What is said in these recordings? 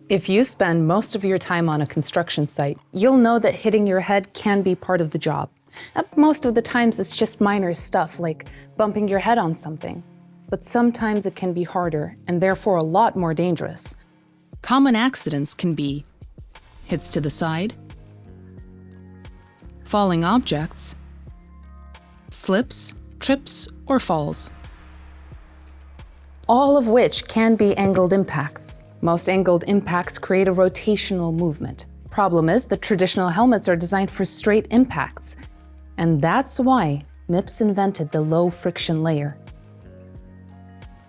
If you spend most of your time on a construction site, you'll know that hitting your head can be part of the job. Most of the times it's just minor stuff like bumping your head on something. But sometimes it can be harder and therefore a lot more dangerous. Common accidents can be hits to the side, falling objects, slips, trips, or falls. All of which can be angled impacts. Most angled impacts create a rotational movement. Problem is that traditional helmets are designed for straight impacts. And that's why Mips invented the low friction layer.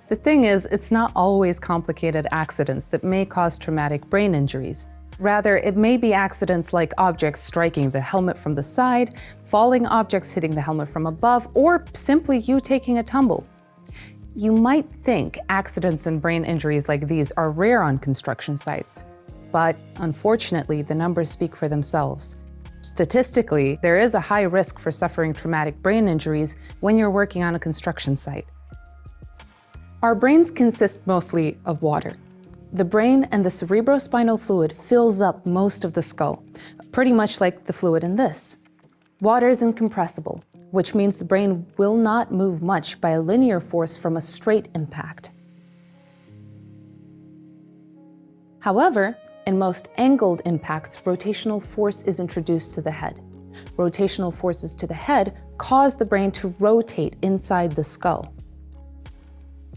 The thing is, it's not always complicated accidents that may cause traumatic brain injuries. Rather, it may be accidents like objects striking the helmet from the side, falling objects hitting the helmet from above, or simply you taking a tumble. You might think accidents and brain injuries like these are rare on construction sites, but unfortunately, the numbers speak for themselves. Statistically, there is a high risk for suffering traumatic brain injuries when you're working on a construction site. Our brains consist mostly of water. The brain and the cerebrospinal fluid fills up most of the skull, pretty much like the fluid in this. Water is incompressible, which means the brain will not move much by a linear force from a straight impact. However, in most angled impacts, rotational force is introduced to the head. Rotational forces to the head cause the brain to rotate inside the skull.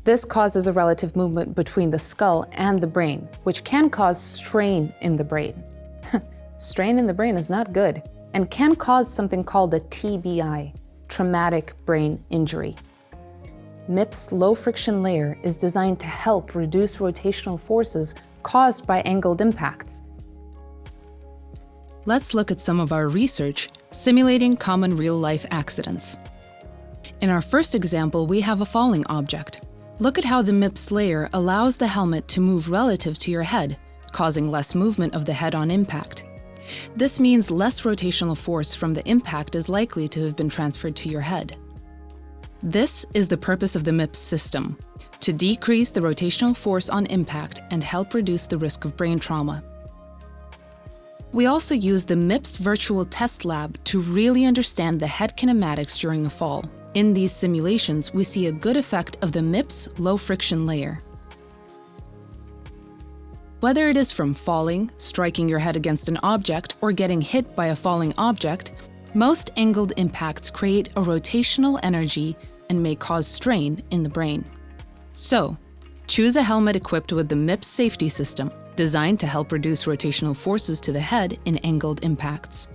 This causes a relative movement between the skull and the brain, which can cause strain in the brain. Strain in the brain is not good and can cause something called a TBI, traumatic brain injury. Mips' low friction layer is designed to help reduce rotational forces caused by angled impacts. Let's look at some of our research simulating common real-life accidents. In our first example, we have a falling object. Look at how the Mips layer allows the helmet to move relative to your head, causing less movement of the head on impact. This means less rotational force from the impact is likely to have been transferred to your head. This is the purpose of the Mips system, to decrease the rotational force on impact and help reduce the risk of brain trauma. We also use the Mips virtual test lab to really understand the head kinematics during a fall. In these simulations, we see a good effect of the Mips low friction layer. Whether it is from falling, striking your head against an object, or getting hit by a falling object, most angled impacts create a rotational energy and may cause strain in the brain. So, choose a helmet equipped with the Mips safety system, designed to help reduce rotational forces to the head in angled impacts.